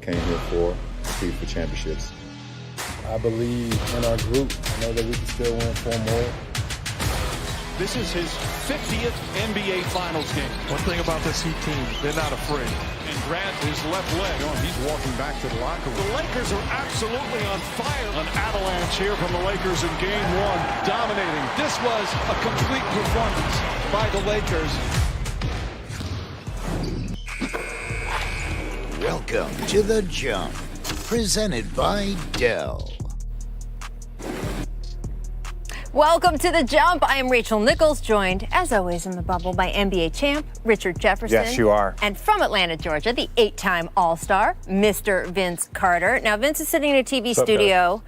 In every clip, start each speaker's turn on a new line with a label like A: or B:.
A: came here for, compete for championships.
B: I believe in our group. I know that we can still win 4 more.
C: This is his 50th NBA Finals game.
D: One thing about this Heat team, they're not afraid.
C: And Grant, his left leg.
D: He's walking back to the locker room.
C: The Lakers are absolutely on fire. An avalanche here from the Lakers in Game 1, dominating.
E: This was a complete performance by the Lakers.
F: Welcome to The Jump, presented by Dell.
G: Welcome to The Jump. I am Rachel Nichols, joined, as always, in the bubble by NBA champ Richard Jefferson.
H: Yes, you are.
G: And from Atlanta, Georgia, the 8-time All-Star, Mr. Vince Carter. Now, Vince is sitting in a TV studio.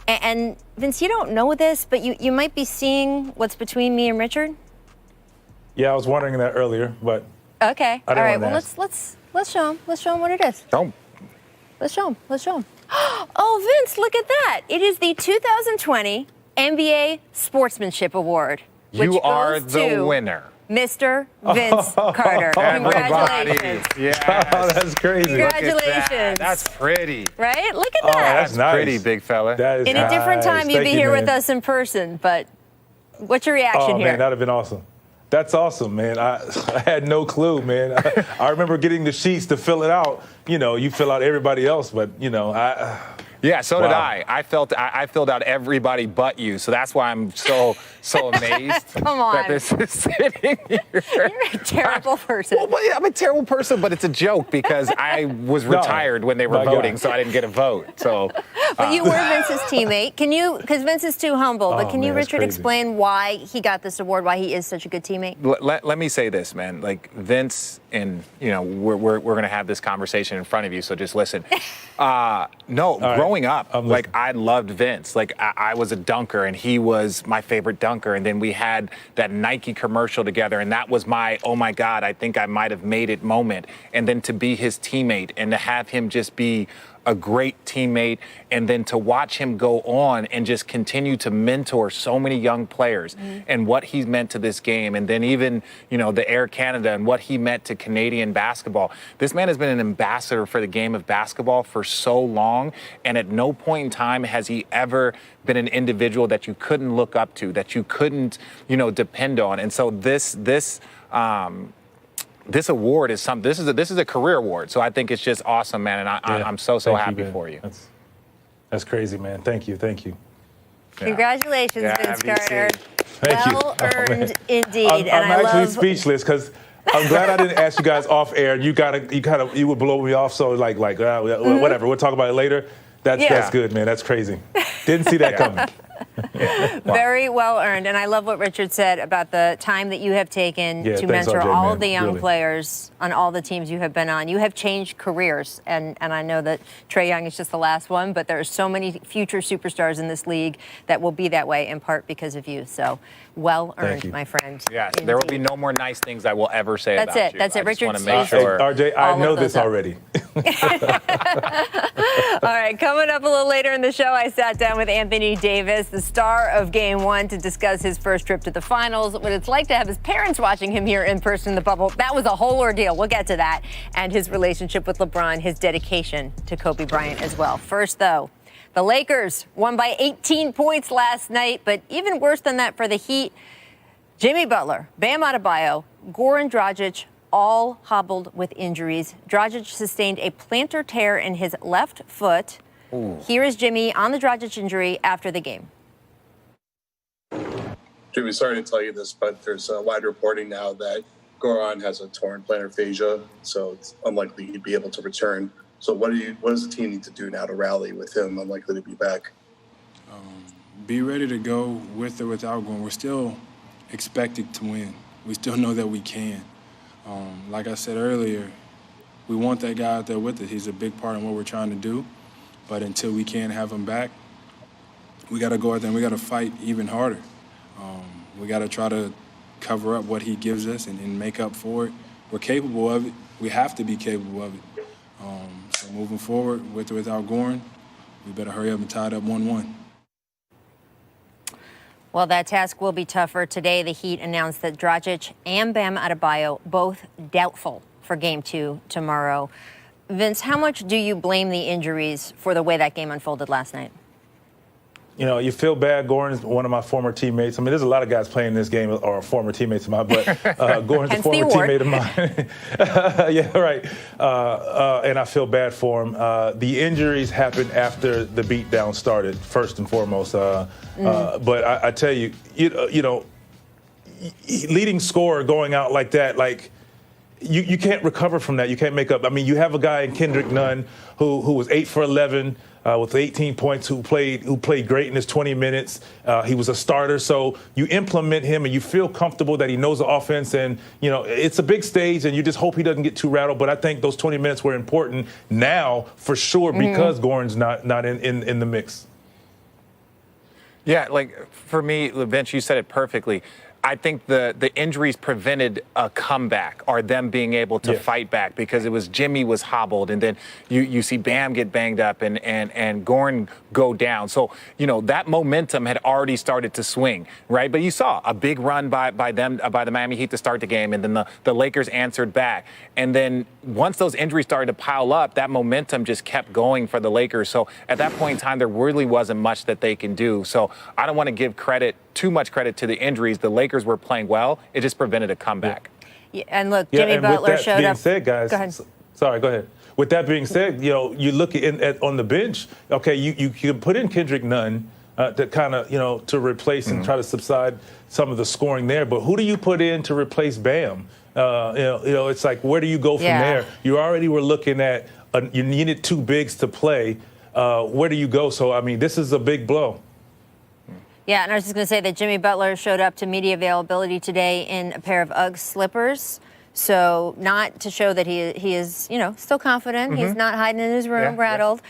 G: And Vince, you don't know this, but you might be seeing what's between me and Richard.
B: Yeah, I was wondering that earlier, but
G: Okay. All right. Well,
B: ask.
G: let's show him. Let's show him what it is.
H: Don't.
G: Let's show him. Let's show him. Oh, Vince, look at that. It is the 2020 NBA Sportsmanship Award.
H: You
G: which
H: are
G: goes
H: the
G: to
H: winner.
G: Mr. Vince Carter. Congratulations.
H: Yes.
B: Oh, that's crazy.
G: Congratulations.
H: That's pretty.
G: Right? Look at that.
B: That's nice.
H: Pretty, big fella.
B: That is
G: In a different
B: nice.
G: time, you'd
B: Thank
G: be
B: you,
G: here
B: man.
G: with us in person, but what's your reaction here?
B: Man, that'd have been awesome. That's awesome, man. I had no clue, man. I remember getting the sheets to fill it out. You know, you fill out everybody else, but,
H: Yeah, so did
B: Wow.
H: I. I filled out everybody but you, so that's why I'm so amazed
G: Come on.
H: that this is sitting here.
G: You're a terrible person.
H: Well, I'm a terrible person, but it's a joke because I was retired when they were
B: My God.
H: voting, so I didn't get a vote. So,
G: But you were Vince's teammate. Can you, because Vince is too humble, but can you,
B: man, that's
G: Richard,
B: crazy.
G: explain why he got this award, why he is such a good teammate?
H: let me say this, man. Like Vince, and we're gonna have this conversation in front of you, so just listen. Growing up,
B: I'm
H: I loved Vince. Like I was a dunker, and he was my favorite dunker. And then we had that Nike commercial together, and that was my, oh my God, I think I might have made it moment. And then to be his teammate and to have him just be a great teammate, and then to watch him go on and just continue to mentor so many young players and what he's meant to this game. And then even, the Air Canada and what he meant to Canadian basketball. This man has been an ambassador for the game of basketball for so long. And at no point in time has he ever been an individual that you couldn't look up to, that you couldn't, depend on. And so this award is this is a career award, so I think it's just awesome, man, and I'm so happy for you.
B: That's crazy, man. Thank you.
G: Congratulations, Vince Carter.
B: Thank you.
G: Well earned
B: Oh,
G: indeed.
B: I'm actually speechless because I'm glad I didn't ask you guys off air. You would blow me off. So whatever. We'll talk about it later. That's good, man. That's crazy. Didn't see that coming.
G: Very well earned. And I love what Richard said about the time that you have taken to
B: thanks,
G: mentor
B: RJ,
G: all
B: man.
G: of the young
B: Really.
G: players on all the teams you have been on. You have changed careers. And I know that Trae Young is just the last one, but there are so many future superstars in this league that will be that way in part because of you. So well earned, my friend.
H: Yes, there will be no more nice things I will ever say about you.
G: That's it.
H: I just
G: Richard
H: want to make
G: stays-
H: sure.
B: RJ, I know this already.
G: All right, coming up a little later in the show, I sat down with Anthony Davis, the star of Game 1, to discuss his first trip to the finals, what it's like to have his parents watching him here in person in the bubble. That was a whole ordeal. We'll get to that. And his relationship with LeBron, his dedication to Kobe Bryant as well. First, though, the Lakers won by 18 points last night, but even worse than that for the Heat, Jimmy Butler, Bam Adebayo, Goran Dragic, all hobbled with injuries. Dragic sustained a plantar tear in his left foot. Ooh. Here is Jimmy on the Dragic injury after the game.
I: Jimmy, sorry to tell you this, but there's wide reporting now that Goran has a torn plantar fascia, so it's unlikely he'd be able to return. So what does the team need to do now to rally with him unlikely to be back?
J: Be ready to go with or without Goran. We're still expected to win. We still know that we can. Like I said earlier, we want that guy out there with us. He's a big part in what we're trying to do. But until we can have him back, we got to go out there and we got to fight even harder. We got to try to cover up what he gives us and make up for it. We're capable of it. We have to be capable of it. So moving forward, with or without Goran, we better hurry up and tie it up 1-1.
G: Well, that task will be tougher. Today, the Heat announced that Dragic and Bam Adebayo both doubtful for Game 2 tomorrow. Vince, how much do you blame the injuries for the way that game unfolded last night?
B: You know, you feel bad. Gordon's one of my former teammates. I mean, there's a lot of guys playing this game or former teammates of mine, but Gordon's a former teammate of mine. Yeah, right. And I feel bad for him. The injuries happened after the beatdown started, first and foremost. But I tell you, you know, leading scorer going out like that, like, you can't recover from that. You can't make up. I mean, you have a guy in Kendrick Nunn who was 8 for 11 with 18 points, who played great in his 20 minutes. He was a starter, so you implement him and you feel comfortable that he knows the offense. And you know, it's a big stage, and you just hope he doesn't get too rattled. But I think those 20 minutes were important now for sure because Gordon's not in the mix.
H: Yeah, like for me, Vince, you said it perfectly. I think the injuries prevented a comeback or them being able to fight back, because it was Jimmy was hobbled, and then you see Bam get banged up and Gordon go down. So, you know, that momentum had already started to swing, right? But you saw a big run by the Miami Heat to start the game, and then the Lakers answered back. And then once those injuries started to pile up, that momentum just kept going for the Lakers. So at that point in time, there really wasn't much that they can do. So I don't want to give too much credit to the injuries. The Lakers were playing well. It just prevented a comeback.
G: Yeah, and look, Jimmy Butler showed up.
B: With that being said, guys,
G: go ahead.
B: Sorry, go ahead. With that being said, you know, you look at on the bench. Okay, you can put in Kendrick Nunn to kind of, you know, to replace and try to subside some of the scoring there. But who do you put in to replace Bam? You know, it's like, where do you go from there? You already were looking at you needed two bigs to play. Where do you go? So I mean, this is a big blow.
G: Yeah, and I was just going to say that Jimmy Butler showed up to media availability today in a pair of Ugg slippers. So not to show that he is, you know, still confident. He's not hiding in his room, rattled.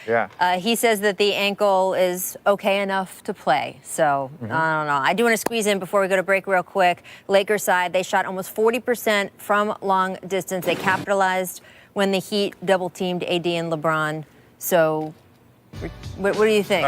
G: He says that the ankle is okay enough to play. So I don't know. I do want to squeeze in before we go to break real quick. Lakers side, they shot almost 40% from long distance. They capitalized when the Heat double-teamed AD and LeBron. So what do you think?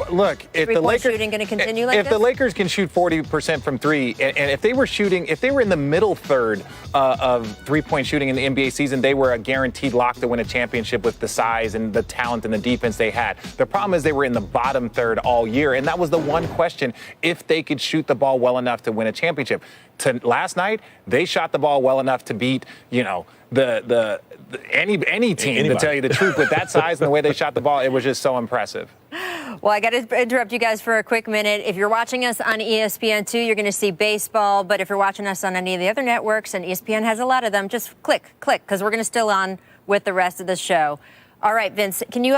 H: Look, if the Lakers
G: shooting going to continue like
H: if
G: this?
H: the Lakers can shoot 40% from three, and if they were in the middle third of three-point shooting in the NBA season, they were a guaranteed lock to win a championship with the size and the talent and the defense they had. The problem is they were in the bottom third all year, and that was the one question: if they could shoot the ball well enough to win a championship. Last night, they shot the ball well enough to beat, you know, any team. Anybody. To tell you the truth, with that size and the way they shot the ball, it was just so impressive.
G: Well, I got to interrupt you guys for a quick minute. If you're watching us on ESPN2, you're going to see baseball. But if you're watching us on any of the other networks, and ESPN has a lot of them, just click, because we're going to still on with the rest of the show. All right, Vince, can you